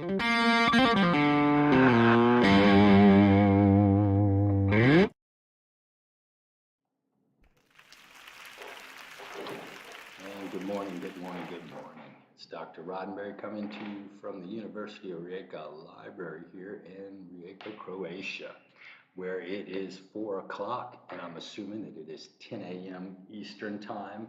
And good morning, good morning, good morning. It's Dr. Roddenberry coming to you from the University of Rijeka Library here in Rijeka, Croatia, where it is 4 o'clock, and I'm assuming that it is 10 a.m. Eastern Time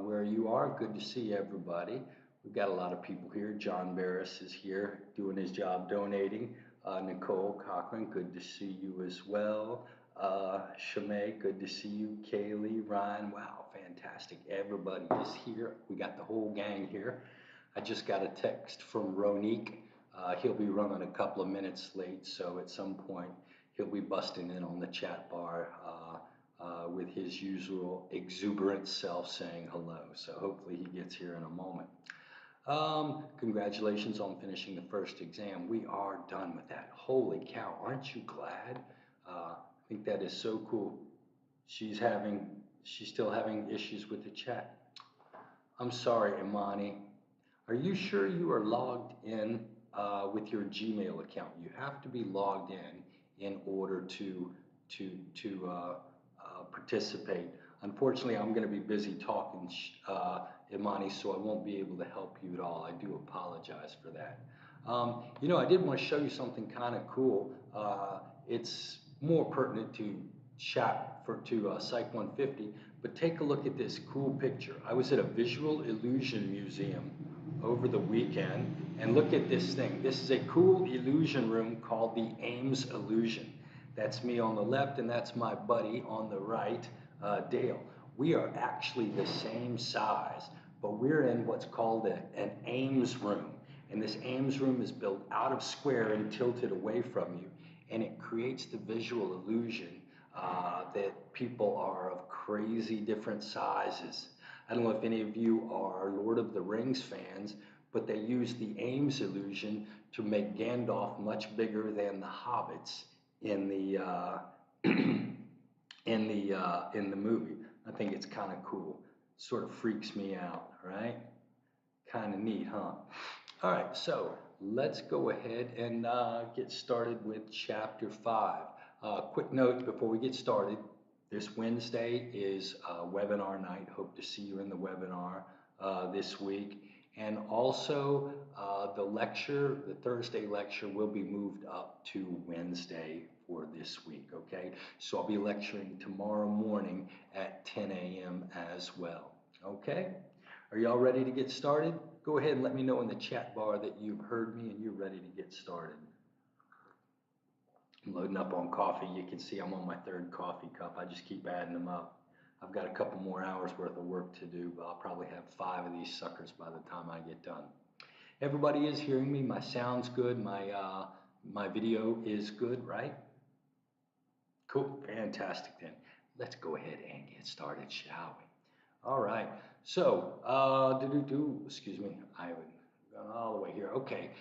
where you are. Good to see everybody. We've got a lot of people here. John Barris is here doing his job donating. Nicole Cochran, good to see you as well. Shamay, good to see you. Kaylee, Ryan, wow, fantastic. Everybody is here. We got the whole gang here. I just got a text from Ronique. He'll be running a couple of minutes late, so at some point he'll be busting in on the chat bar with his usual exuberant self saying hello. So hopefully he gets here in a moment. Congratulations on finishing the first exam. We are done with that. Holy cow, aren't you glad? I think that is so cool. She's still having issues with the chat. I'm sorry, Imani. Are you sure you are logged in with your Gmail account? You have to be logged in order to participate. Unfortunately, I'm going to be busy talking, Imani, so I won't be able to help you at all. I do apologize for that. You know, I did want to show you something kind of cool. It's more pertinent to Psych 150, but take a look at this cool picture. I was at a visual illusion museum over the weekend, and look at this thing. This is a cool illusion room called the Ames Illusion. That's me on the left, and that's my buddy on the right, Dale. We are actually the same size, but we're in what's called an Ames room. And this Ames room is built out of square and tilted away from you, and it creates the visual illusion that people are of crazy different sizes. I don't know if any of you are Lord of the Rings fans, but they use the Ames illusion to make Gandalf much bigger than the hobbits in the in the movie. I think it's kind of cool. Sort of freaks me out, right? Kind of neat, huh? All right, so let's go ahead and get started with chapter 5. Quick note before we get started, this Wednesday is webinar night. Hope to see you in the webinar this week. And also the Thursday lecture will be moved up to Wednesday for this week, okay? So I'll be lecturing tomorrow morning at 10 a.m. as well, okay? Are y'all ready to get started? Go ahead and let me know in the chat bar that you've heard me and you're ready to get started. I'm loading up on coffee. You can see I'm on my third coffee cup. I just keep adding them up. I've got a couple more hours worth of work to do, but I'll probably have 5 of these suckers by the time I get done. Everybody is hearing me. My sound's good. My video is good, right? Cool. Fantastic then. Let's go ahead and get started, shall we? All right. So, excuse me. I haven't gone all the way here. Okay.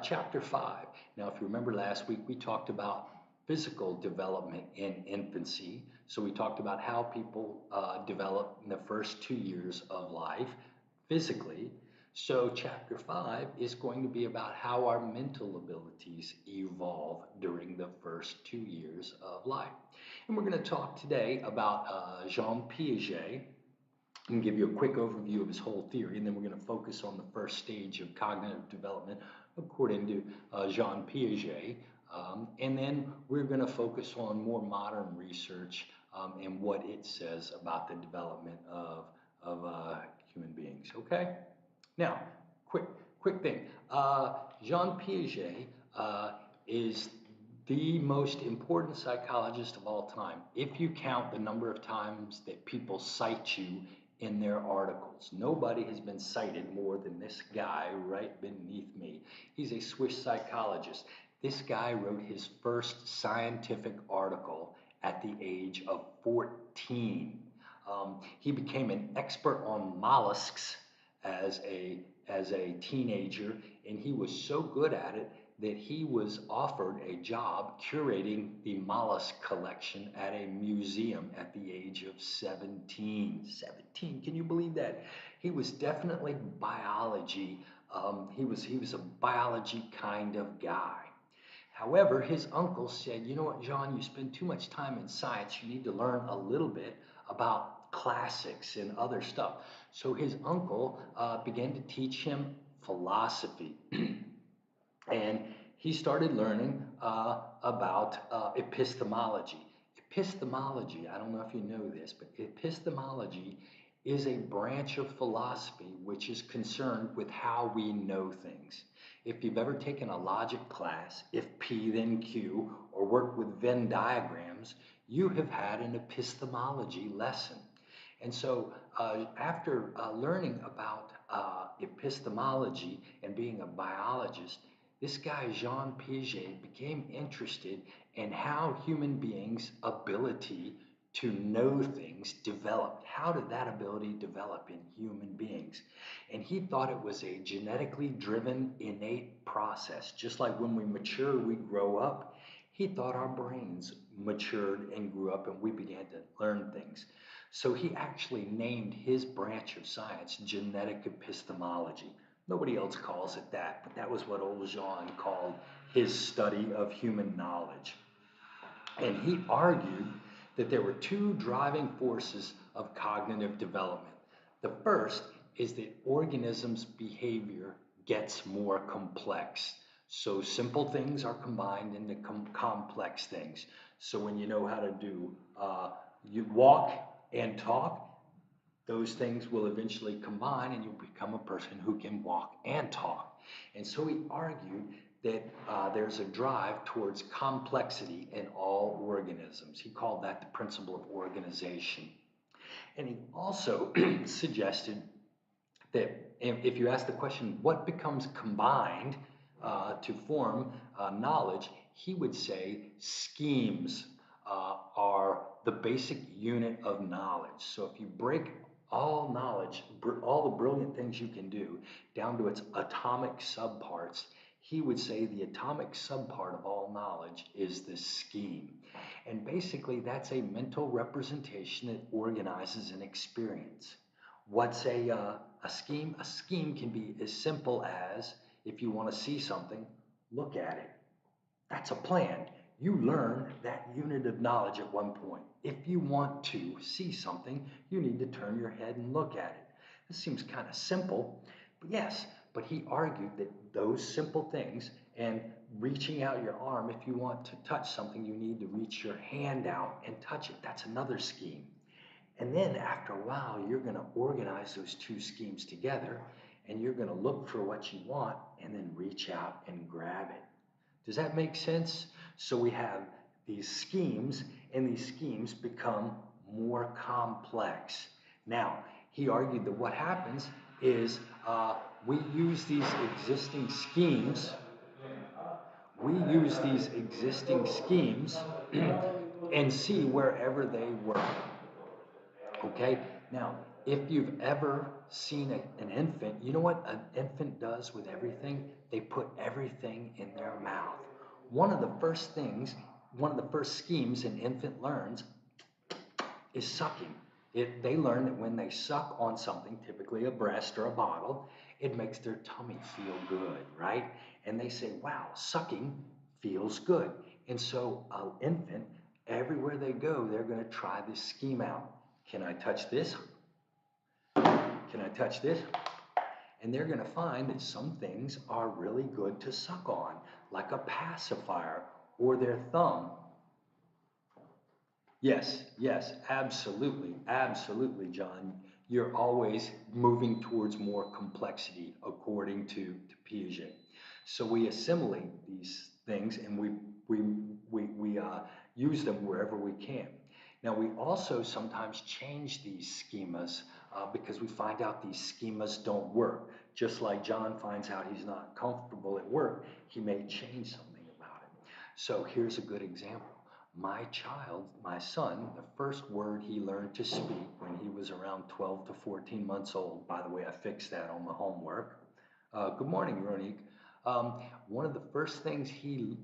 Chapter 5. Now, if you remember last week, we talked about physical development in infancy. So we talked about how people develop in the first 2 years of life physically. So chapter 5 is going to be about how our mental abilities evolve during the first 2 years of life. And we're going to talk today about Jean Piaget. I'm going to give you a quick overview of his whole theory, and then we're going to focus on the first stage of cognitive development according to Jean Piaget. And then we're going to focus on more modern research and what it says about the development of human beings. Okay? Now, quick thing. Jean Piaget is the most important psychologist of all time, if you count the number of times that people cite you in their articles. Nobody has been cited more than this guy right beneath me. He's a Swiss psychologist. This guy wrote his first scientific article at the age of 14. He became an expert on mollusks as a teenager, and he was so good at it that he was offered a job curating the mollusk collection at a museum at the age of 17. 17, can you believe that? He was definitely biology He was a biology kind of guy. However, his uncle said, you know what, John, you spend too much time in science. You need to learn a little bit about classics and other stuff. So his uncle began to teach him philosophy. And he started learning about epistemology. Epistemology, I don't know if you know this, but epistemology is a branch of philosophy which is concerned with how we know things. If you've ever taken a logic class, if P then Q, or worked with Venn diagrams, you have had an epistemology lesson. And so after learning about epistemology and being a biologist, this guy, Jean Piaget, became interested in how human beings' ability to know things developed. How did that ability develop in human beings? And he thought it was a genetically driven, innate process. Just like when we mature, we grow up. He thought our brains matured and grew up and we began to learn things. So he actually named his branch of science genetic epistemology. Nobody else calls it that, but that was what old Jean called his study of human knowledge. And he argued that there were two driving forces of cognitive development. The first is that organisms' behavior gets more complex. So simple things are combined into complex things. So when you know how to do, you walk and talk, those things will eventually combine and you'll become a person who can walk and talk. And so he argued that there's a drive towards complexity in all organisms. He called that the principle of organization. And he also suggested that if you ask the question, what becomes combined to form knowledge, he would say schemes are the basic unit of knowledge. So if you break all knowledge, all the brilliant things you can do, down to its atomic subparts, he would say the atomic subpart of all knowledge is the scheme. And basically, that's a mental representation that organizes an experience. What's a scheme? A scheme can be as simple as, if you want to see something, look at it. That's a plan. You learn that unit of knowledge at one point. If you want to see something, you need to turn your head and look at it. This seems kind of simple, but yes, but he argued that those simple things, and reaching out your arm, if you want to touch something, you need to reach your hand out and touch it. That's another scheme. And then after a while, you're going to organize those two schemes together, and you're going to look for what you want and then reach out and grab it. Does that make sense? So we have these schemes, and these schemes become more complex. Now, he argued that what happens is we use these existing schemes, and see wherever they work. Okay? Now, if you've ever seen an infant, you know what an infant does with everything? They put everything in their mouth. One of the first schemes an infant learns is sucking. They learn that when they suck on something, typically a breast or a bottle, it makes their tummy feel good, right? And they say, wow, sucking feels good. And so an infant, everywhere they go, they're going to try this scheme out. Can I touch this? Can I touch this? And they're going to find that some things are really good to suck on, like a pacifier or their thumb. Yes, absolutely, absolutely, John. You're always moving towards more complexity according to Piaget. So we assimilate these things and we use them wherever we can. Now we also sometimes change these schemas because we find out these schemas don't work. Just like John finds out he's not comfortable at work, he may change something about it. So here's a good example. My son, the first word he learned to speak when he was around 12 to 14 months old, by the way, I fixed that on the homework. Good morning, Ronique. One of the first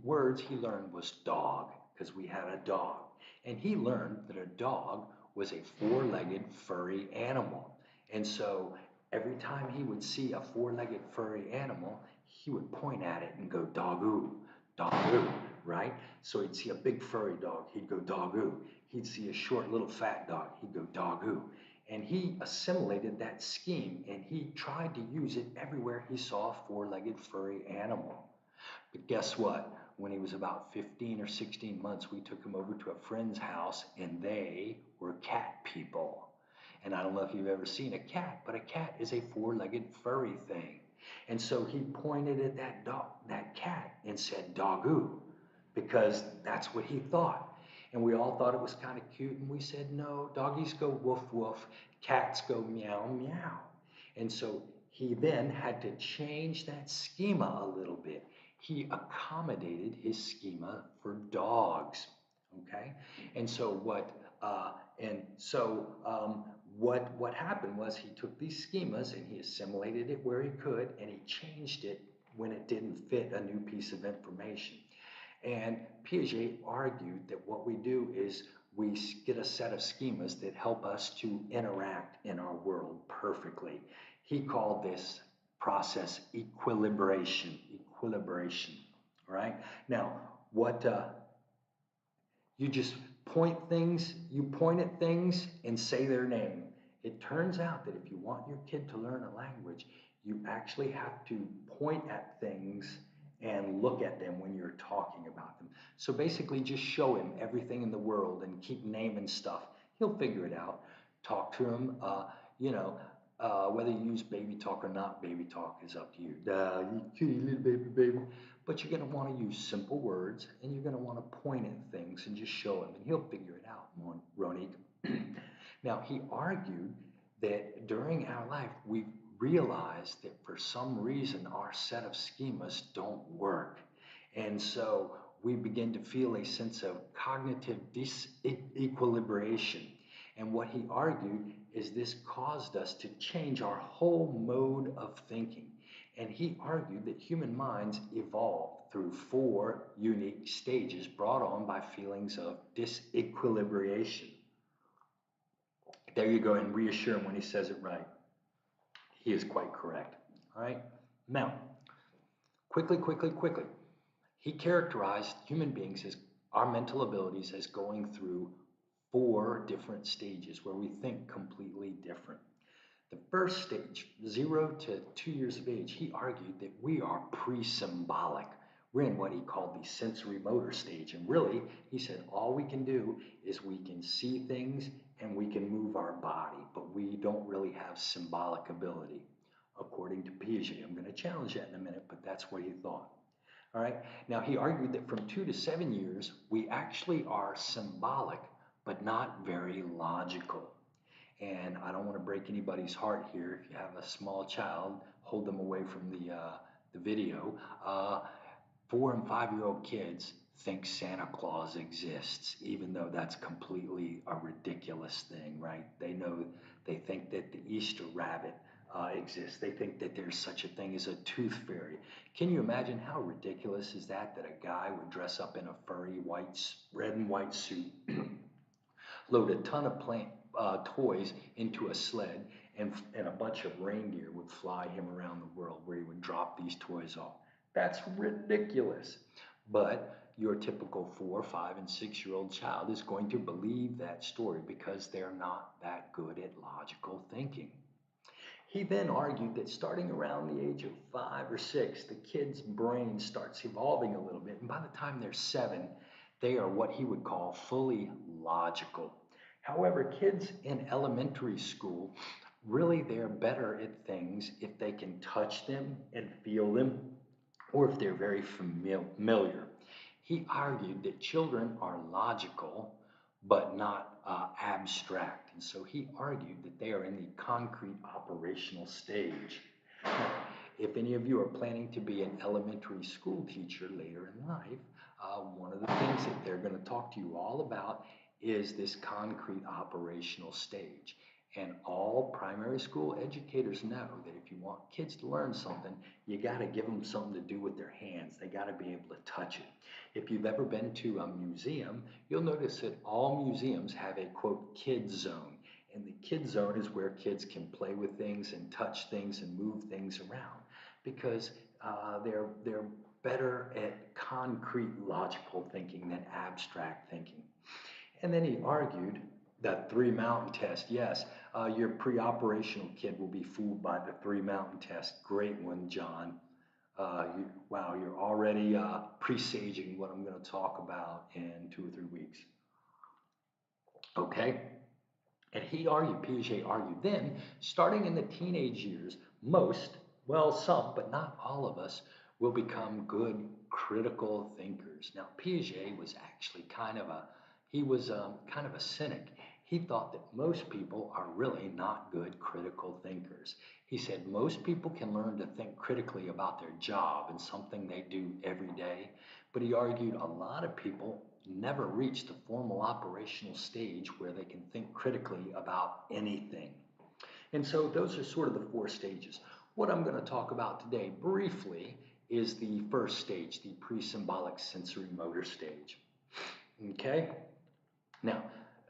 words he learned was dog, because we had a dog. And he learned that a dog was a four-legged furry animal. And so Every time he would see a four-legged furry animal, he would point at it and go, doggo, doggo, right? So he'd see a big furry dog, he'd go, doggo. He'd see a short little fat dog, he'd go, doggo. And he assimilated that scheme and he tried to use it everywhere he saw a four-legged furry animal. But guess what? When he was about 15 or 16 months, we took him over to a friend's house and they were cat people. And I don't know if you've ever seen a cat, but a cat is a four-legged furry thing. And so he pointed at that dog, that cat, and said, doggo, because that's what he thought. And we all thought it was kind of cute, and we said, no, doggies go woof woof, cats go meow meow. And so he then had to change that schema a little bit. He accommodated his schema for dogs. Okay, and so what happened was he took these schemas and he assimilated it where he could, and he changed it when it didn't fit a new piece of information. And Piaget argued that what we do is we get a set of schemas that help us to interact in our world perfectly. He called this process equilibration. Equilibration. All right. Now, what you just you point at things and say their name. It turns out that if you want your kid to learn a language, you actually have to point at things and look at them when you're talking about them. So basically just show him everything in the world and keep naming stuff. He'll figure it out. Talk to him, whether you use baby talk or not baby talk is up to you. You cutie little baby. But you're going to want to use simple words and you're going to want to point at things and just show him and he'll figure it out, Ronique. Now, he argued that during our life, we've realized that for some reason our set of schemas don't work. And so we begin to feel a sense of cognitive disequilibration. And what he argued is this caused us to change our whole mode of thinking. And he argued that human minds evolved through 4 unique stages brought on by feelings of disequilibration. There you go, and reassure him when he says it right. He is quite correct. All right? Now, quickly. He characterized human beings as our mental abilities as going through 4 different stages where we think completely different. The first stage, 0 to 2 years of age, he argued that we are pre-symbolic. We're in what he called the sensory motor stage. And really, he said, all we can do is we can see things and we can move our body, but we don't really have symbolic ability, according to Piaget. I'm going to challenge that in a minute, but that's what he thought. All right. Now, he argued that from 2 to 7 years, we actually are symbolic, but not very logical. And I don't want to break anybody's heart here. If you have a small child, hold them away from the video. 4 and 5-year-old kids think Santa Claus exists, even though that's completely a ridiculous thing, right? They think that the Easter rabbit exists. They think that there's such a thing as a tooth fairy. Can you imagine how ridiculous is that a guy would dress up in a furry red and white suit, load a ton of toys into a sled, and a bunch of reindeer would fly him around the world where he would drop these toys off? That's ridiculous. But your typical 4, 5, and 6-year-old child is going to believe that story because they're not that good at logical thinking. He then argued that starting around the age of 5 or 6, the kid's brain starts evolving a little bit. And by the time they're 7, they are what he would call fully logical. However, kids in elementary school, really they're better at things if they can touch them and feel them, or if they're very familiar. He argued that children are logical, but not abstract. And so he argued that they are in the concrete operational stage. Now, if any of you are planning to be an elementary school teacher later in life, one of the things that they're going to talk to you all about is this concrete operational stage. And all primary school educators know that if you want kids to learn something, you got to give them something to do with their hands. They got to be able to touch it. If you've ever been to a museum, you'll notice that all museums have a, quote, kids zone. And the kid zone is where kids can play with things and touch things and move things around because they're better at concrete logical thinking than abstract thinking. And then he argued that three mountain test. Yes, your pre-operational kid will be fooled by the three mountain test. Great one, John. Wow, you're already presaging what I'm going to talk about in 2 or 3 weeks. Okay? And he argued, Piaget argued, then, starting in the teenage years, most, well, some, but not all of us, will become good critical thinkers. Now, Piaget was actually kind of a cynic. He thought that most people are really not good critical thinkers. He said most people can learn to think critically about their job and something they do every day, but he argued a lot of people never reach the formal operational stage where they can think critically about anything. And so those are sort of the 4 stages. What I'm going to talk about today briefly is the first stage, the pre-symbolic sensory motor stage. Okay? Now,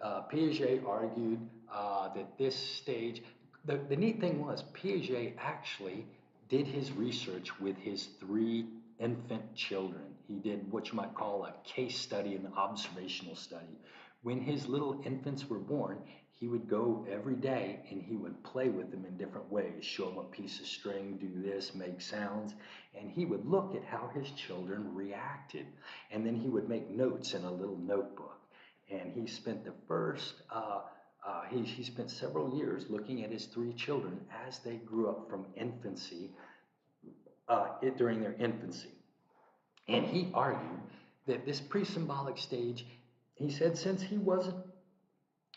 Piaget argued that this stage, the neat thing was Piaget actually did his research with his 3 infant children. He did what you might call a case study, an observational study. When his little infants were born, he would go every day and he would play with them in different ways, show them a piece of string, do this, make sounds, and he would look at how his children reacted. And then he would make notes in a little notebook. And he spent he spent several years looking at his 3 children as they grew up from infancy, during their infancy. And he argued that this pre-symbolic stage, he said, since he wasn't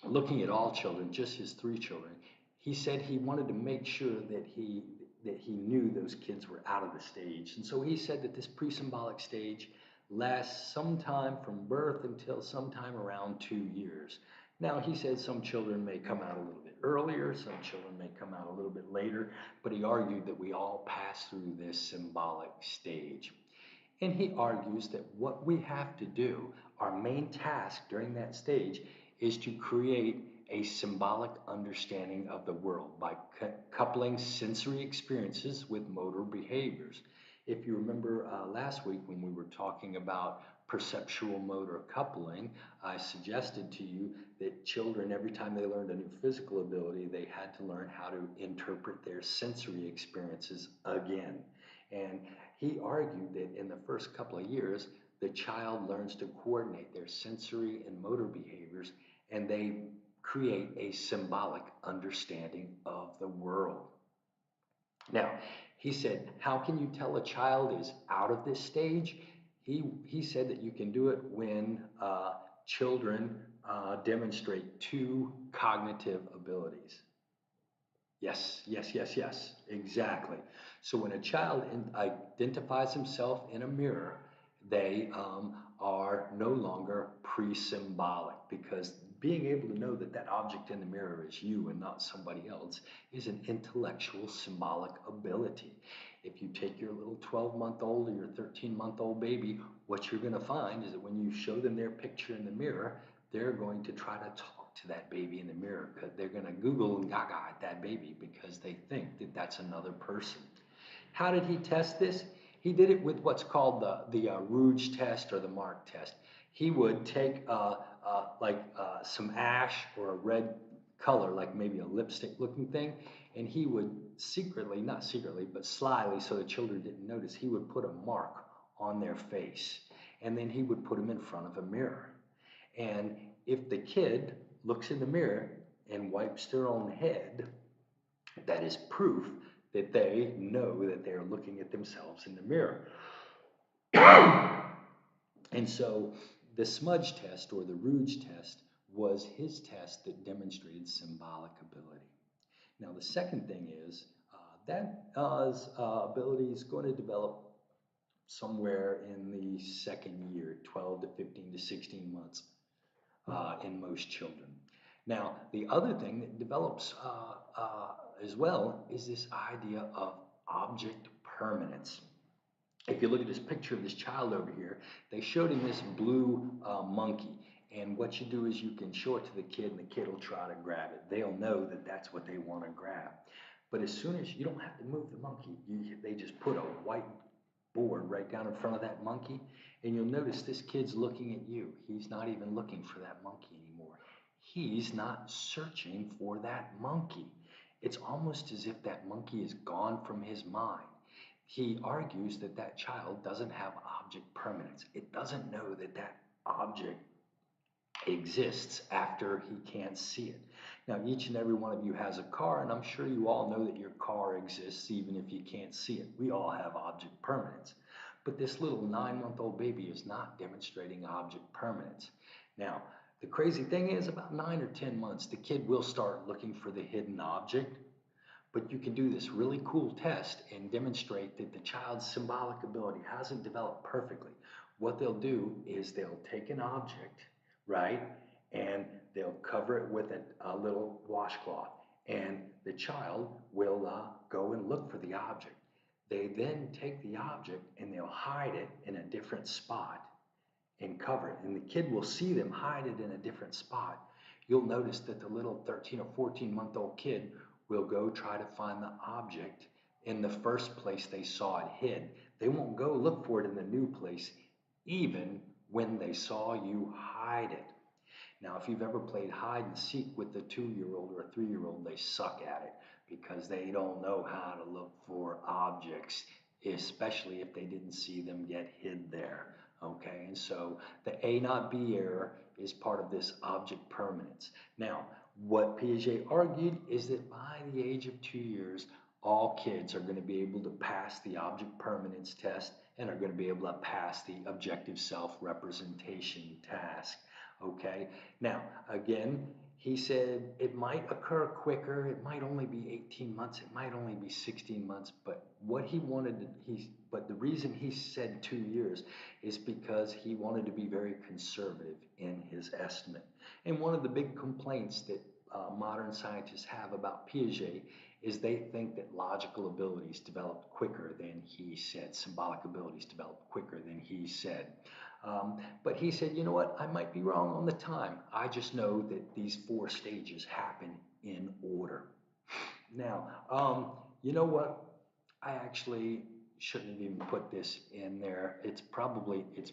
looking at all children, just his 3 children, he said he wanted to make sure that he knew those kids were out of the stage. And so he said that this pre-symbolic stage lasts sometime from birth until sometime around 2 years. Now, he said some children may come out a little bit earlier, some children may come out a little bit later, but he argued that we all pass through this symbolic stage. And he argues that what we have to do, our main task during that stage, is to create a symbolic understanding of the world by coupling sensory experiences with motor behaviors. If you remember last week when we were talking about perceptual motor coupling, I suggested to you that children, every time they learned a new physical ability, they had to learn how to interpret their sensory experiences again. And he argued that in the first couple of years, the child learns to coordinate their sensory and motor behaviors, and they create a symbolic understanding of the world. Now, he said, how can you tell a child is out of this stage? He said that you can do it when children demonstrate 2 cognitive abilities. Yes, exactly. So when a child identifies himself in a mirror, they are no longer pre-symbolic, because being able to know that that object in the mirror is you and not somebody else is an intellectual symbolic ability. If you take your little 12-month-old or your 13-month-old baby, what you're going to find is that when you show them their picture in the mirror, they're going to try to talk to that baby in the mirror, because they're going to Google and gaga at that baby because they think that that's another person. How did he test this? He did it with what's called the Rouge test or the Mark test. He would take some ash or a red color, like maybe a lipstick looking thing, and he would secretly, not secretly, but slyly, so the children didn't notice, he would put a mark on their face, and then he would put them in front of a mirror. And if the kid looks in the mirror and wipes their own head, that is proof that they know that they're looking at themselves in the mirror. And so the smudge test or the Rouge test was his test that demonstrated symbolic ability. Now, the second thing is that ability is going to develop somewhere in the second year, 12 to 15 to 16 months in most children. Now, the other thing that develops as well is this idea of object permanence. If you look at this picture of this child over here, they showed him this blue monkey, And what you do is you can show it to the kid and the kid will try to grab it. They'll know that that's what they want to grab. But as soon as you don't have to move the monkey, they just put a white board right down in front of that monkey. And you'll notice this kid's looking at you. He's not even looking for that monkey anymore. He's not searching for that monkey. It's almost as if that monkey is gone from his mind. He argues that that child doesn't have object permanence. It doesn't know that that object exists after he can't see it. Now, each and every one of you has a car, and I'm sure you all know that your car exists even if you can't see it. We all have object permanence. But this little 9-month-old baby is not demonstrating object permanence. Now, the crazy thing is, about 9 or 10 months, the kid will start looking for the hidden object. But you can do this really cool test and demonstrate that the child's symbolic ability hasn't developed perfectly. What they'll do is they'll take an object, right, and they'll cover it with a little washcloth, and the child will go and look for the object. They then take the object and they'll hide it in a different spot and cover it, and the kid will see them hide it in a different spot. You'll notice that the little 13 or 14-month-old kid will go try to find the object in the first place they saw it hid. They won't go look for it in the new place, even when they saw you hide it. Now, if you've ever played hide and seek with a 2-year-old or a 3-year-old, they suck at it because they don't know how to look for objects, especially if they didn't see them get hid there. Okay, and so the A not B error is part of this object permanence. Now, what Piaget argued is that by the age of 2 years, all kids are going to be able to pass the object permanence test and are going to be able to pass the objective self-representation task. Okay, now again, he said it might occur quicker, it might only be 18 months, it might only be 16 months, but what he wanted to, but the reason he said 2 years is because he wanted to be very conservative in his estimate. And one of the big complaints that modern scientists have about Piaget is they think that logical abilities develop quicker than he said, symbolic abilities develop quicker than he said. But he said, you know what, I might be wrong on the time. I just know that these 4 stages happen in order. Now, you know what? I actually shouldn't have even put this in there. It's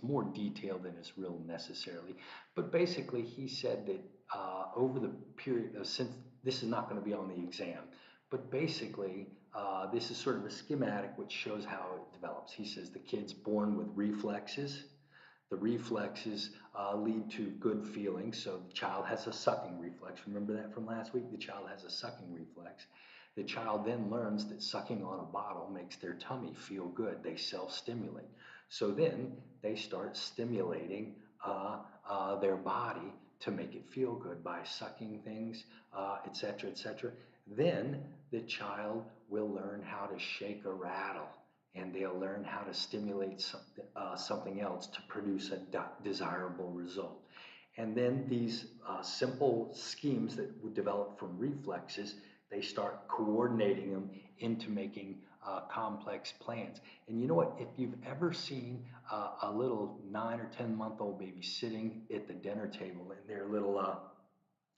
more detailed than is real necessarily. But basically, he said that over the period of, since this is not going to be on the exam, but basically, this is sort of a schematic which shows how it develops. He says the kid's born with reflexes. The reflexes lead to good feelings. So the child has a sucking reflex. Remember that from last week? The child has a sucking reflex. The child then learns that sucking on a bottle makes their tummy feel good. They self-stimulate. So then they start stimulating their body to make it feel good by sucking things, etc., etc. Then the child will learn how to shake a rattle, and they'll learn how to stimulate something else to produce a desirable result. And then these simple schemes that would develop from reflexes, they start coordinating them into making complex plans. And you know what? If you've ever seen a little 9 or 10-month-old baby sitting at the dinner table in their little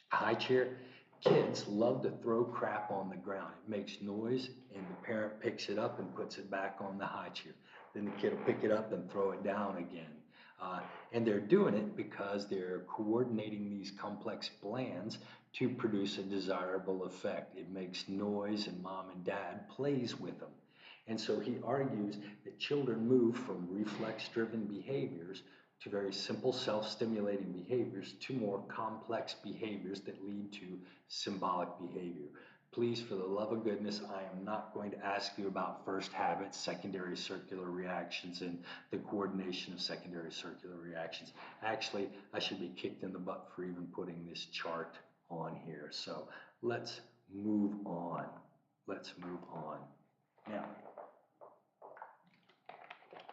high chair, kids love to throw crap on the ground. It makes noise, and the parent picks it up and puts it back on the high chair. Then the kid will pick it up and throw it down again. And they're doing it because they're coordinating these complex plans to produce a desirable effect. It makes noise, and mom and dad plays with them. And so he argues that children move from reflex-driven behaviors to very simple self-stimulating behaviors to more complex behaviors that lead to symbolic behavior. Please, for the love of goodness, I am not going to ask you about first habits, secondary circular reactions, and the coordination of secondary circular reactions. Actually, I should be kicked in the butt for even putting this chart on here. So let's move on. Let's move on. Now,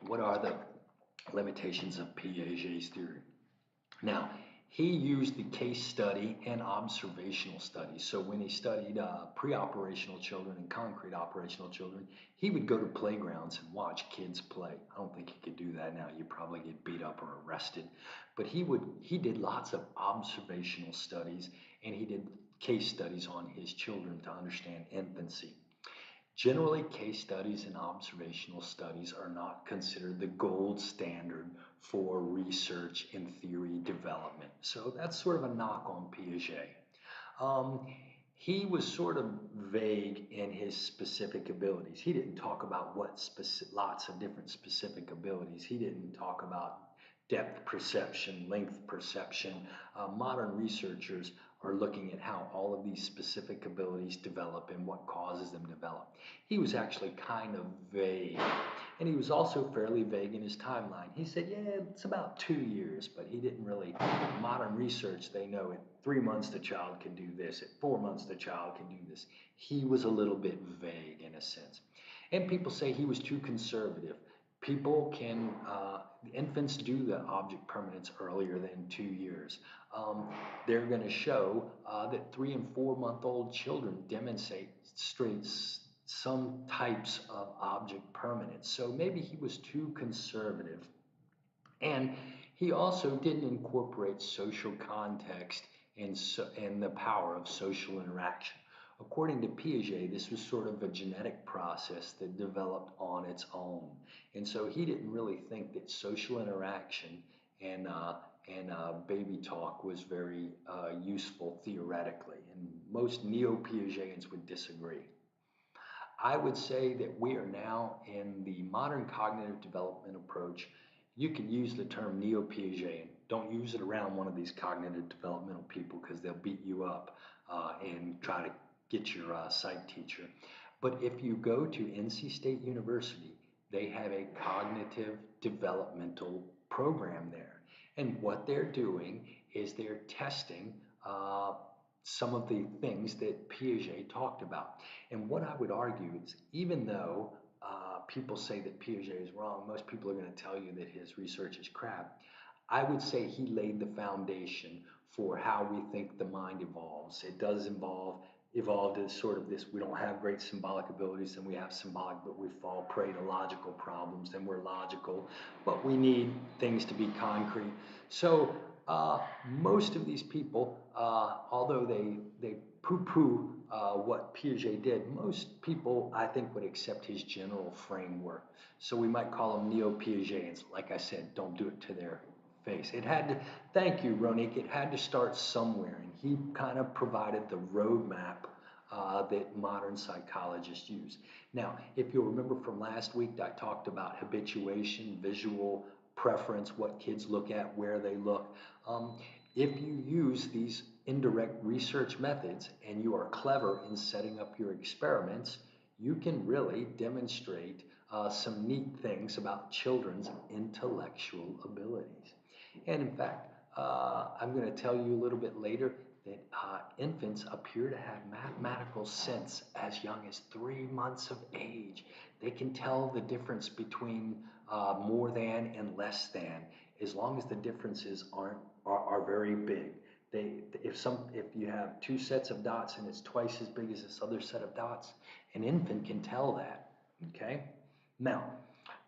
what are the limitations of Piaget's theory? Now, He used the case study and observational studies. So when he studied pre-operational children and concrete operational children, he would go to playgrounds and watch kids play. I don't think he could do that now. You'd probably get beat up or arrested. But he did lots of observational studies, and he did case studies on his children to understand infancy. Generally, case studies and observational studies are not considered the gold standard for research and theory development. So that's sort of a knock on Piaget. Um, he was sort of vague in his specific abilities. He didn't talk about lots of different specific abilities. He didn't talk about depth perception, length perception. Modern researchers are looking at how all of these specific abilities develop and what causes them to develop. He was actually kind of vague. And he was also fairly vague in his timeline. He said, yeah, it's about 2 years, but he didn't really. Modern research, they know at 3 months the child can do this, at 4 months the child can do this. He was a little bit vague in a sense. And people say he was too conservative. People can, infants do the object permanence earlier than 2 years. They're going to show that 3 and 4 month old children demonstrate some types of object permanence. So maybe he was too conservative. And he also didn't incorporate social context and the power of social interaction. According to Piaget, this was sort of a genetic process that developed on its own. And so he didn't really think that social interaction and baby talk was very useful theoretically. And most neo-Piagetians would disagree. I would say that we are now in the modern cognitive development approach. You can use the term neo-Piaget. Don't use it around one of these cognitive developmental people because they'll beat you up and try to get your psych teacher. But if you go to NC State University, they have a cognitive developmental program there. And what they're doing is they're testing some of the things that Piaget talked about. And what I would argue is even though people say that Piaget is wrong, most people are going to tell you that his research is crap. I would say he laid the foundation for how we think the mind evolves. It does evolved as sort of this, we don't have great symbolic abilities, and we have symbolic, but we fall prey to logical problems, and we're logical, but we need things to be concrete. So most of these people, although they poo-poo what Piaget did, most people, I think, would accept his general framework. So we might call them neo-Piagetians. Like I said, don't do it to their face. It had to, thank you, Ronique, it had to start somewhere, and he kind of provided the roadmap that modern psychologists use. Now, if you'll remember from last week, I talked about habituation, visual preference, what kids look at, where they look. If you use these indirect research methods and you are clever in setting up your experiments, you can really demonstrate some neat things about children's intellectual abilities. And in fact, I'm going to tell you a little bit later that infants appear to have mathematical sense as young as 3 months of age. They can tell the difference between more than and less than, as long as the differences are very big. If you have 2 sets of dots and it's twice as big as this other set of dots, an infant can tell that. Okay, now,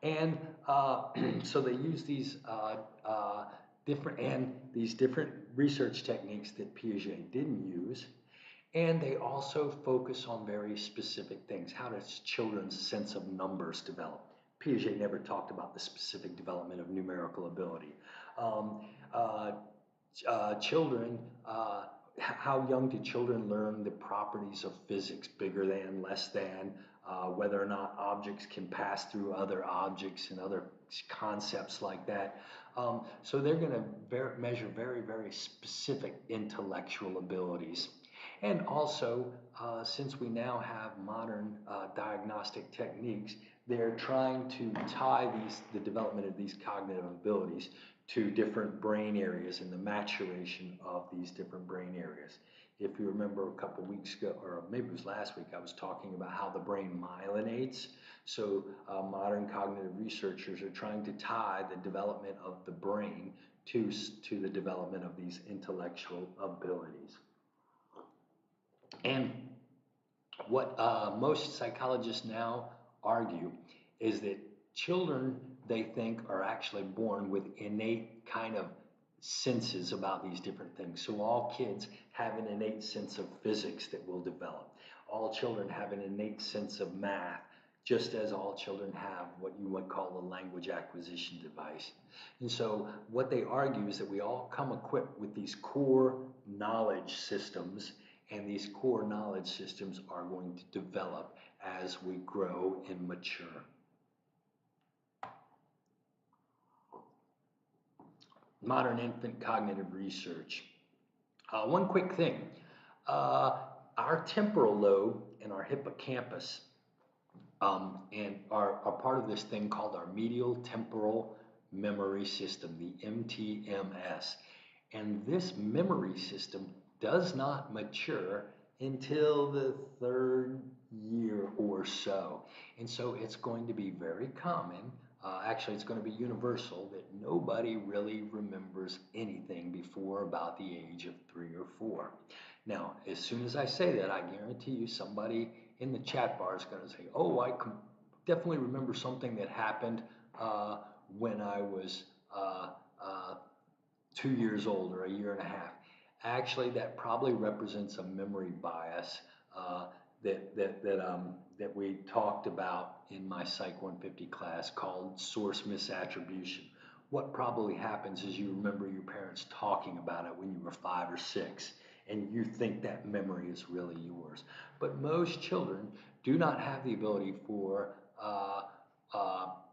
and so they use these different research techniques that Piaget didn't use, and they also focus on very specific things. How does children's sense of numbers develop? Piaget never talked about the specific development of numerical ability. Children, how young do children learn the properties of physics, bigger than, less than, whether or not objects can pass through other objects and other concepts like that. So they're going to measure very, very specific intellectual abilities. And also, since we now have modern diagnostic techniques, they're trying to tie the development of these cognitive abilities to different brain areas and the maturation of these different brain areas. If you remember a couple weeks ago, or maybe it was last week, I was talking about how the brain myelinates. So modern cognitive researchers are trying to tie the development of the brain to the development of these intellectual abilities. And what most psychologists now argue is that children, they think, are actually born with innate kind of senses about these different things. So all kids have an innate sense of physics that will develop. All children have an innate sense of math, just as all children have what you would call a language acquisition device. And so what they argue is that we all come equipped with these core knowledge systems, and these core knowledge systems are going to develop as we grow and mature. Modern infant cognitive research. One quick thing. Our temporal lobe and our hippocampus and are part of this thing called our medial temporal memory system, the MTMS. And this memory system does not mature until the third year or so. And so it's going to be very common, actually it's going to be universal, that nobody really remembers anything before about the age of 3 or 4. Now, as soon as I say that, I guarantee you somebody in the chat bar is going to say, oh, I can definitely remember something that happened when I was 2 years old or a year and a half. Actually, that probably represents a memory bias that we talked about in my Psych 150 class called source misattribution. What probably happens is you remember your parents talking about it when you were 5 or 6, and you think that memory is really yours. But most children do not have the ability for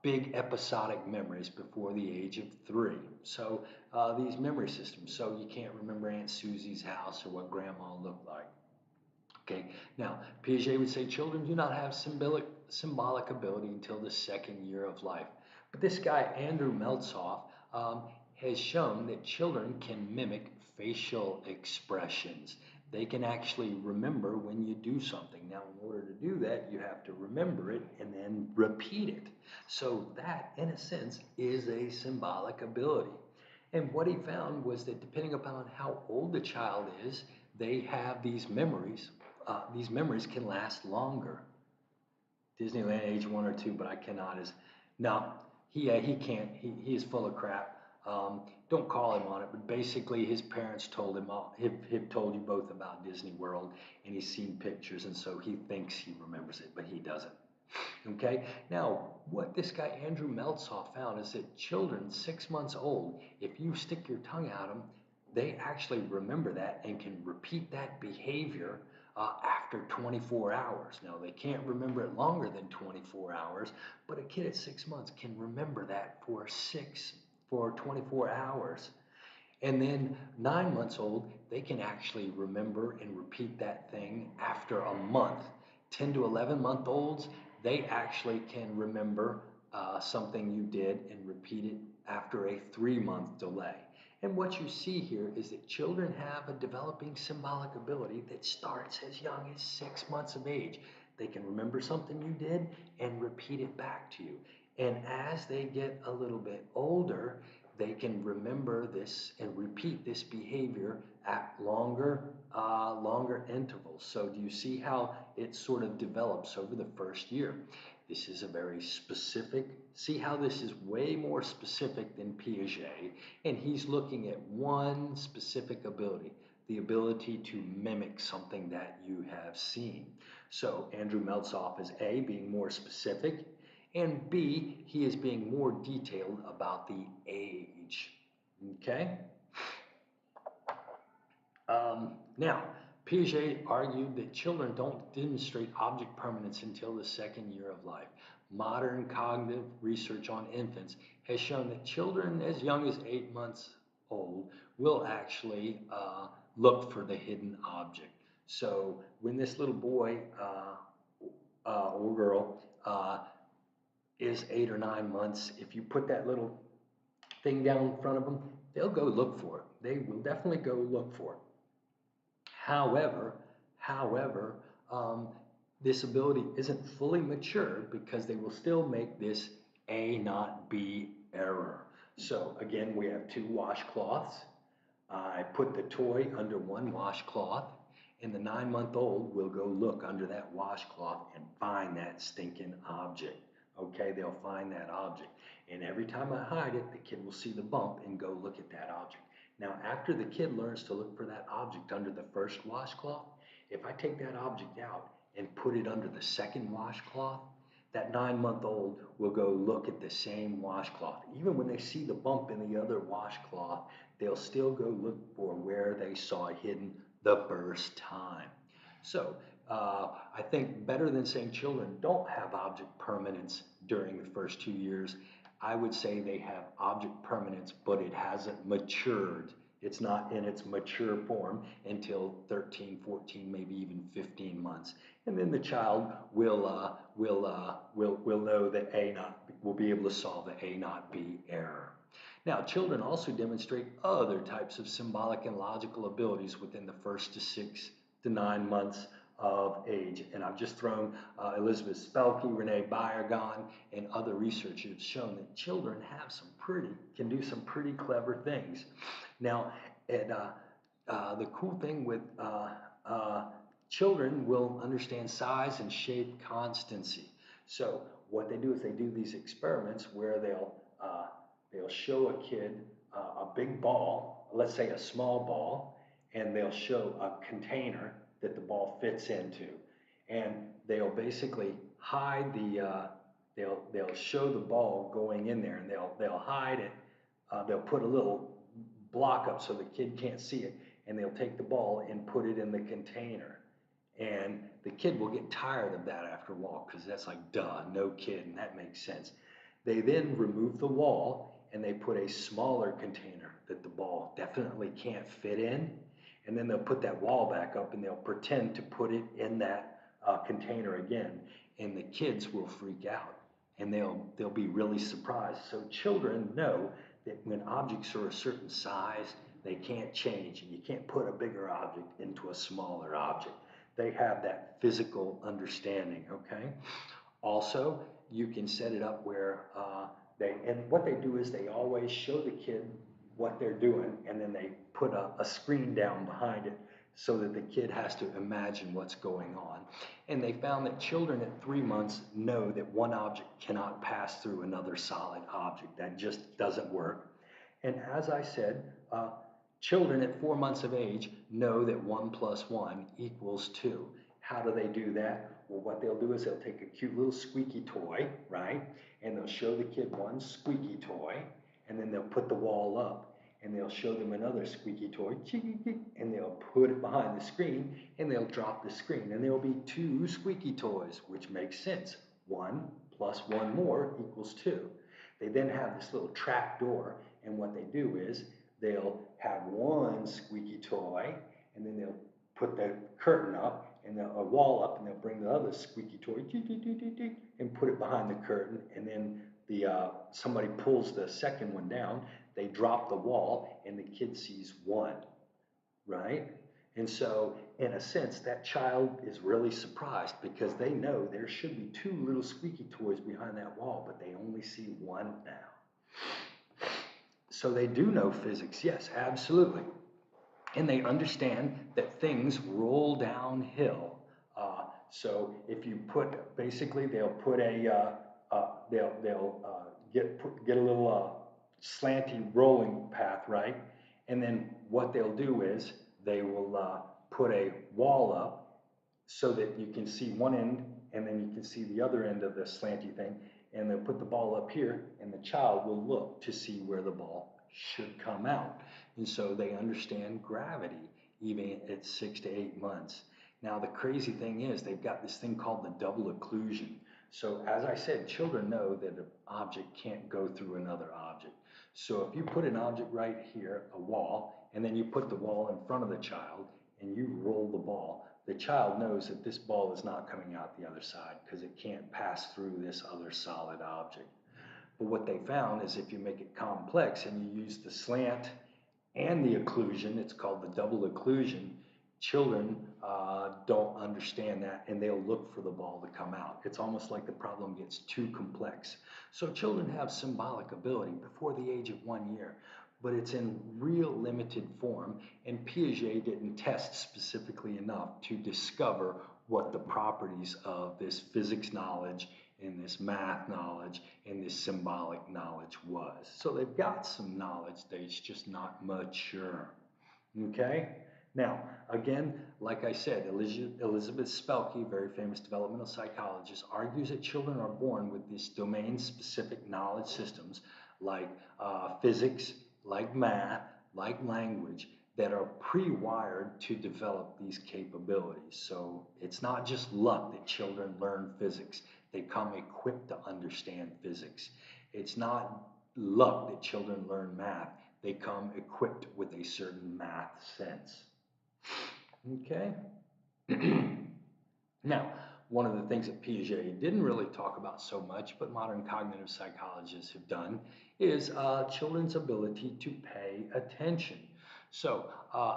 big episodic memories before the age of 3. So these memory systems, so you can't remember Aunt Susie's house or what grandma looked like. Okay, now Piaget would say children do not have symbolic ability until the 2nd year of life. But this guy, Andrew Meltzoff, has shown that children can mimic facial expressions. They can actually remember when you do something. Now, in order to do that, you have to remember it and then repeat it. So that, in a sense, is a symbolic ability. And what he found was that depending upon how old the child is, they have these memories. These memories can last longer. Disneyland age 1 or 2, but I cannot. No, he can't. He is full of crap. Don't call him on it, but basically his parents told him, have told you both about Disney World, and he's seen pictures, and so he thinks he remembers it, but he doesn't. Okay, now what this guy Andrew Meltzoff found is that children 6 months old, if you stick your tongue at them, they actually remember that and can repeat that behavior after 24 hours. Now, they can't remember it longer than 24 hours, but a kid at 6 months can remember that for 24 hours. And then 9 months old, they can actually remember and repeat that thing after a month. 10 to 11 month olds, they actually can remember something you did and repeat it after a 3-month delay. And what you see here is that children have a developing symbolic ability that starts as young as 6 months of age. They can remember something you did and repeat it back to you. And as they get a little bit older, they can remember this and repeat this behavior at longer intervals. So do you see how it sort of develops over the first year? This is a very specific, see how this is way more specific than Piaget, and he's looking at one specific ability, the ability to mimic something that you have seen. So Andrew Meltzoff is A, being more specific, and B, he is being more detailed about the age. Okay? Now, Piaget argued that children don't demonstrate object permanence until the 2nd year of life. Modern cognitive research on infants has shown that children as young as 8 months old will actually look for the hidden object. So when this little boy or girl is 8 or 9 months, if you put that little thing down in front of them, they'll go look for it. They will definitely go look for it. However, however, um, this ability isn't fully matured because they will still make this A not B error. So again, we have two washcloths. I put the toy under one washcloth, and the 9-month-old will go look under that washcloth and find that stinking object. Okay, they'll find that object. And every time I hide it, the kid will see the bump and go look at that object. Now, after the kid learns to look for that object under the first washcloth, if I take that object out and put it under the second washcloth, that 9-month-old will go look at the same washcloth. Even when they see the bump in the other washcloth, they'll still go look for where they saw it hidden the first time. So I think better than saying children don't have object permanence during the first 2 years, I would say they have object permanence, but it hasn't matured. It's not in its mature form until 13, 14, maybe even 15 months. And then the child will know that will be able to solve the A not B error. Now, children also demonstrate other types of symbolic and logical abilities within the first to 6 to 9 months of age. And I've just thrown Elizabeth Spelke, Renee Bayergan, and other researchers shown that children can do some pretty clever things. Now, the cool thing with children will understand size and shape constancy. So what they do is they do these experiments where they'll show a kid a big ball, let's say a small ball, and they'll show a container that the ball fits into. And they'll basically hide they'll show the ball going in there, and they'll hide it. They'll put a little block up so the kid can't see it, and they'll take the ball and put it in the container. And the kid will get tired of that after a while because that's like, duh, no kid, and that makes sense. They then remove the wall and they put a smaller container that the ball definitely can't fit in. And then they'll put that wall back up and they'll pretend to put it in that container again. And the kids will freak out and they'll be really surprised. So children know that when objects are a certain size, they can't change, and you can't put a bigger object into a smaller object. They have that physical understanding, okay? Also, you can set it up where what they do is they always show the kid what they're doing, and then they put a screen down behind it so that the kid has to imagine what's going on. And they found that children at 3 months know that one object cannot pass through another solid object. That just doesn't work. And as I said, children at 4 months of age know that 1 + 1 = 2. How do they do that? Well, what they'll do is they'll take a cute little squeaky toy, right? And they'll show the kid one squeaky toy, and then they'll put the wall up, and they'll show them another squeaky toy, and they'll put it behind the screen, and they'll drop the screen, and there'll be 2 squeaky toys, which makes sense. 1 + 1 more = 2. They then have this little trap door, and what they do is they'll have one squeaky toy, and then they'll put the curtain up, and a wall up, and they'll bring the other squeaky toy and put it behind the curtain, and then somebody pulls the second one down, they drop the wall, and the kid sees 1, right? And so, in a sense, that child is really surprised because they know there should be 2 little squeaky toys behind that wall, but they only see 1 now. So they do know physics, yes, absolutely. And they understand that things roll downhill. So if you basically they'll put get a little slanty rolling path, right? And then what they'll do is they will put a wall up so that you can see one end, and then you can see the other end of the slanty thing. And they'll put the ball up here, and the child will look to see where the ball should come out. And so they understand gravity even at 6 to 8 months. Now, the crazy thing is they've got this thing called the double occlusion. So as I said, children know that an object can't go through another object. So if you put an object right here, a wall, and then you put the wall in front of the child and you roll the ball, the child knows that this ball is not coming out the other side because it can't pass through this other solid object. But what they found is if you make it complex and you use the slant and the occlusion, it's called the double occlusion, Children don't understand that, and they'll look for the ball to come out. It's almost like the problem gets too complex. So children have symbolic ability before the age of 1 year, but it's in real limited form, and Piaget didn't test specifically enough to discover what the properties of this physics knowledge and this math knowledge and this symbolic knowledge was. So they've got some knowledge, it's just not mature. Okay? Now, again, like I said, Elizabeth Spelke, very famous developmental psychologist, argues that children are born with these domain-specific knowledge systems like physics, like math, like language, that are pre-wired to develop these capabilities. So it's not just luck that children learn physics. They come equipped to understand physics. It's not luck that children learn math. They come equipped with a certain math sense. Okay? Now, one of the things that Piaget didn't really talk about so much, but modern cognitive psychologists have done, is children's ability to pay attention. So,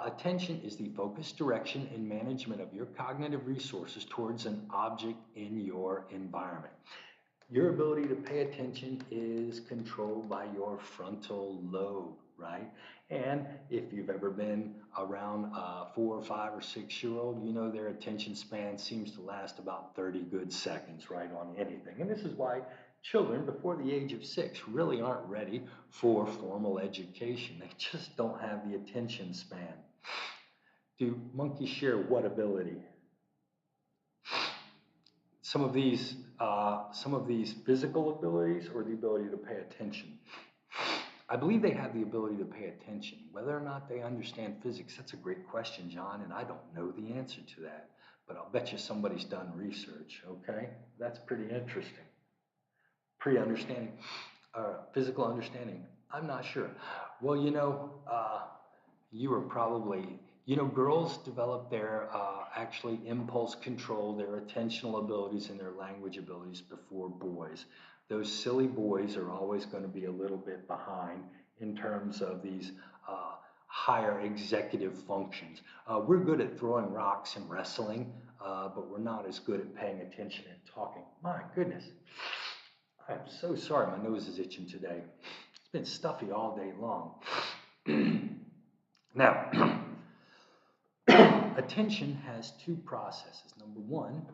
attention is the focused direction and management of your cognitive resources towards an object in your environment. Your ability to pay attention is controlled by your frontal lobe, right? And if you've ever been around a 4 or 5 or 6-year-old, you know their attention span seems to last about 30 good seconds, right, on anything. And this is why children before the age of 6 really aren't ready for formal education. They just don't have the attention span. Do monkeys share what ability? Some of these physical abilities or the ability to pay attention. I believe they have the ability to pay attention. Whether or not they understand physics, that's a great question, John, and I don't know the answer to that. But I'll bet you somebody's done research, okay? That's pretty interesting. Pre-understanding, physical understanding, I'm not sure. Well, you were probably, girls develop their actually impulse control, their attentional abilities and their language abilities before boys. Those silly boys are always going to be a little bit behind in terms of these higher executive functions. We're good at throwing rocks and wrestling, but we're not as good at paying attention and talking. My goodness. I'm so sorry, my nose is itching today. It's been stuffy all day long. Now, attention has two processes. Number one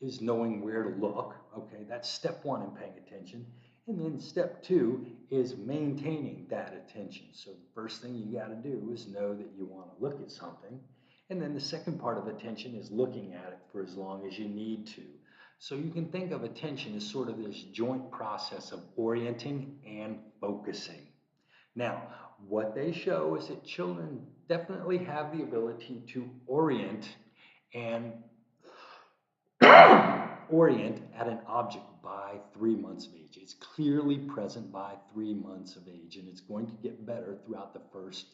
is knowing where to look. Okay, that's step one in paying attention. And then step two is maintaining that attention. So the first thing you got to do is know that you want to look at something. And then the second part of attention is looking at it for as long as you need to. So you can think of attention as sort of this joint process of orienting and focusing. Now, what they show is that children definitely have the ability to orient and orient at an object by 3 months of age. It's clearly present by 3 months of age, and it's going to get better throughout the first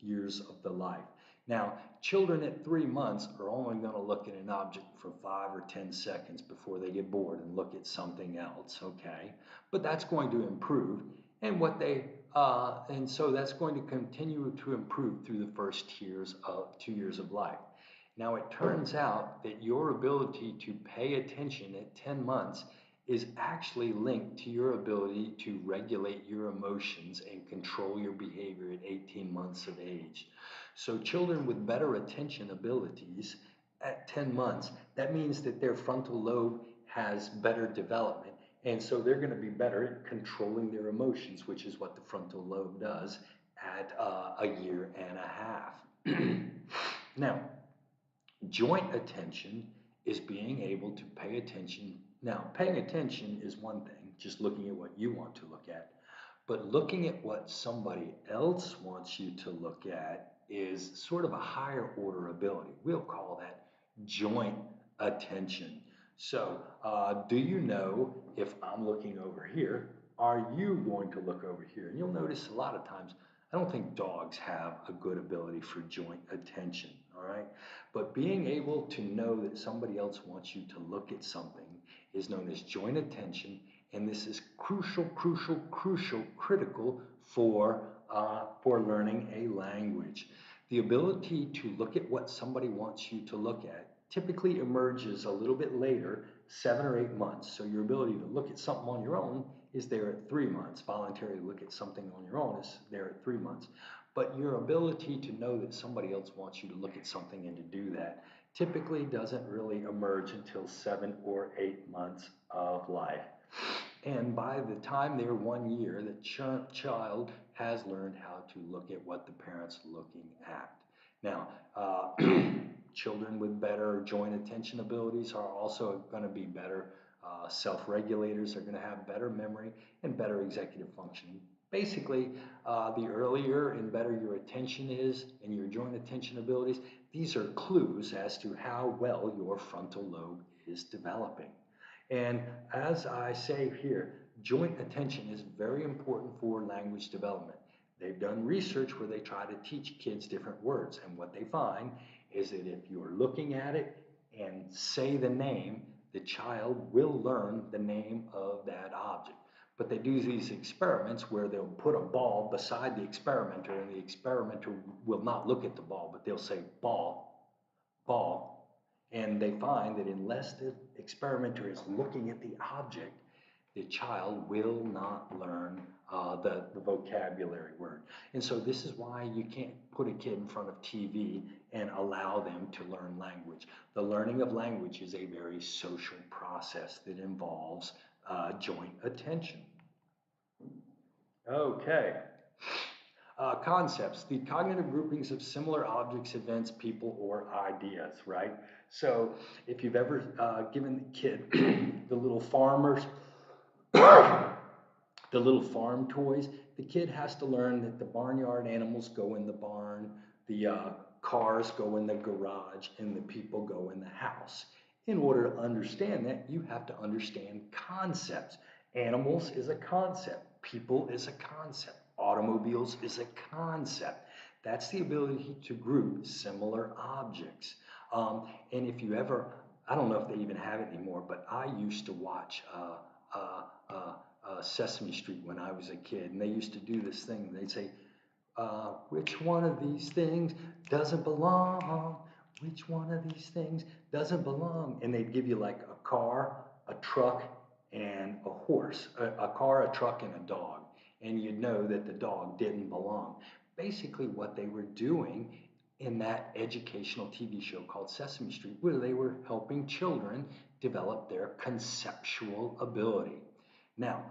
years of the life. Now, children at 3 months are only going to look at an object for 5 or 10 seconds before they get bored and look at something else, okay? But that's going to improve, and so that's going to continue to improve through the first 2 years of life. Now, it turns out that your ability to pay attention at 10 months is actually linked to your ability to regulate your emotions and control your behavior at 18 months of age. So children with better attention abilities at 10 months, that means that their frontal lobe has better development. And so they're going to be better at controlling their emotions, which is what the frontal lobe does at a year and a half. Now, joint attention is being able to pay attention. Now, paying attention is one thing, just looking at what you want to look at. But looking at what somebody else wants you to look at is sort of a higher order ability. We'll call that joint attention. So, do you know if I'm looking over here, are you going to look over here? And you'll notice a lot of times, I don't think dogs have a good ability for joint attention, all right? But being able to know that somebody else wants you to look at something is known as joint attention, and this is critical for learning a language. The ability to look at what somebody wants you to look at typically emerges a little bit later, 7 or 8 months. So your ability to look at something on your own is there at 3 months. Voluntarily look at something on your own is there at 3 months. But your ability to know that somebody else wants you to look at something and to do that typically doesn't really emerge until 7 or 8 months of life. And by the time they're 1 year, the child has learned how to look at what the parent's looking at. Now, children with better joint attention abilities are also going to be better self-regulators, are going to have better memory and better executive functioning. Basically, the earlier and better your attention is and your joint attention abilities, these are clues as to how well your frontal lobe is developing. And as I say here, joint attention is very important for language development. They've done research where they try to teach kids different words, and what they find is that if you're looking at it and say the name, the child will learn the name of that object. But they do these experiments where they'll put a ball beside the experimenter, and the experimenter will not look at the ball, but they'll say ball, ball. And they find that unless the experimenter is looking at the object, the child will not learn the vocabulary word. And so this is why you can't put a kid in front of TV and allow them to learn language. The learning of language is a very social process that involves joint attention. Okay. Concepts, the cognitive groupings of similar objects, events, people, or ideas, right? So if you've ever given the kid the little farmers, the little farm toys, the kid has to learn that the barnyard animals go in the barn, the cars go in the garage, and the people go in the house. In order to understand that, you have to understand concepts. Animals is a concept. People is a concept. Automobiles is a concept. That's the ability to group similar objects. And if you ever, I don't know if they even have it anymore, but I used to watch Sesame Street when I was a kid, and they used to do this thing. They'd say, which one of these things doesn't belong? Which one of these things doesn't belong? And they'd give you like a car, a truck, and a horse. A car, a truck, and a dog. And you'd know that the dog didn't belong. Basically what they were doing in that educational TV show called Sesame Street, where they were helping children develop their conceptual ability. Now,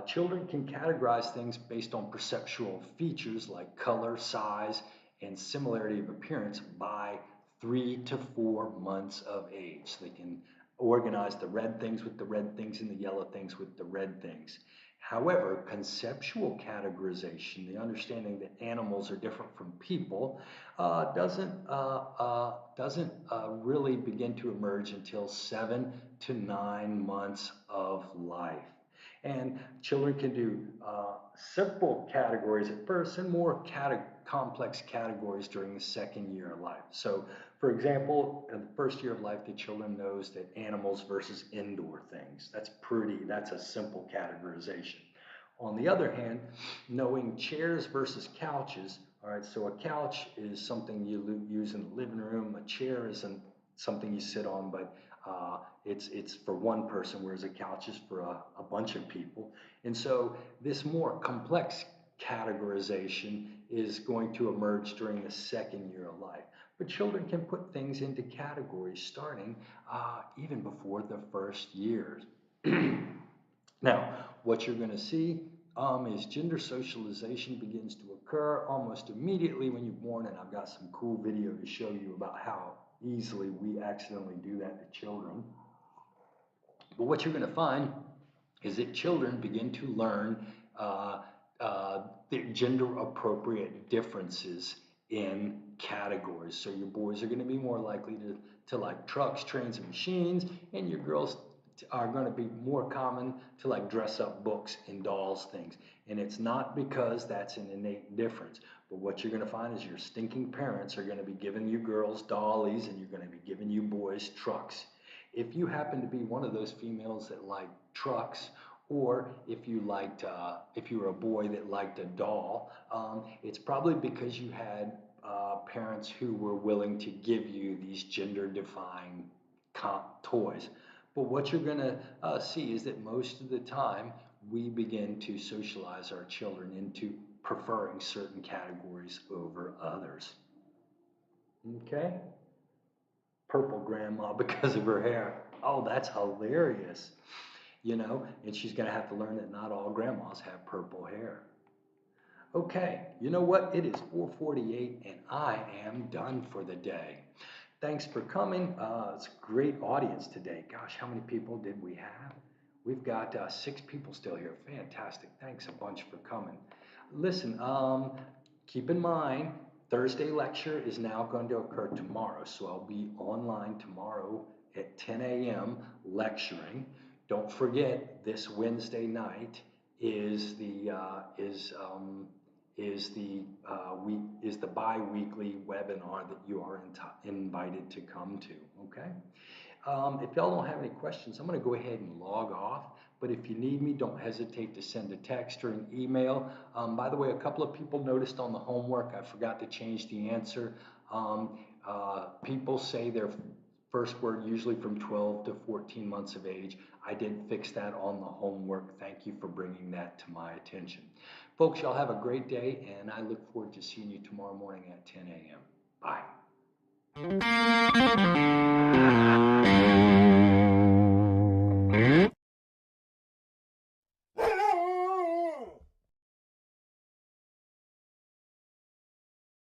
children can categorize things based on perceptual features like color, size, and similarity of appearance by 3 to 4 months of age. They can organize the red things with the red things and the yellow things with the red things. However, conceptual categorization, the understanding that animals are different from people, doesn't really begin to emerge until 7 to 9 months of life. And children can do simple categories at first and more complex categories during the second year of life. So, for example, in the first year of life, the children knows that animals versus indoor things. That's a simple categorization. On the other hand, knowing chairs versus couches, all right, so a couch is something you use in the living room. A chair isn't something you sit on, but it's for one person, whereas a couch is for a bunch of people. And so this more complex categorization is going to emerge during the second year of life. But children can put things into categories starting even before the first years. Now, what you're going to see is gender socialization begins to occur almost immediately when you're born, and I've got some cool video to show you about how easily we accidentally do that to children. But what you're going to find is that children begin to learn the gender-appropriate differences in categories. So your boys are going to be more likely to like trucks, trains, and machines, and your girls are going to be more common to like dress up books and dolls things. And it's not because that's an innate difference, but what you're going to find is your stinking parents are going to be giving you girls dollies and you're going to be giving you boys trucks. If you happen to be one of those females that like trucks, or if you were a boy that liked a doll, it's probably because you had parents who were willing to give you these gender-defying toys. But what you're going to see is that most of the time we begin to socialize our children into preferring certain categories over others. Okay? Purple grandma because of her hair. Oh, that's hilarious. You know, and she's going to have to learn that not all grandmas have purple hair. Okay, you know what? It is 4:48 and I am done for the day. Thanks for coming. It's a great audience today. Gosh, how many people did we have? We've got 6 people still here. Fantastic. Thanks a bunch for coming. Listen, keep in mind, Thursday lecture is now going to occur tomorrow. So I'll be online tomorrow at 10 a.m. lecturing. Don't forget, this Wednesday night is the bi-weekly webinar that you are invited to come to. Okay. If y'all don't have any questions, I'm going to go ahead and log off. But if you need me, don't hesitate to send a text or an email. By the way, a couple of people noticed on the homework, I forgot to change the answer. People say their first word usually from 12 to 14 months of age. I did fix that on the homework. Thank you for bringing that to my attention. Folks, y'all have a great day, and I look forward to seeing you tomorrow morning at 10 a.m. Bye.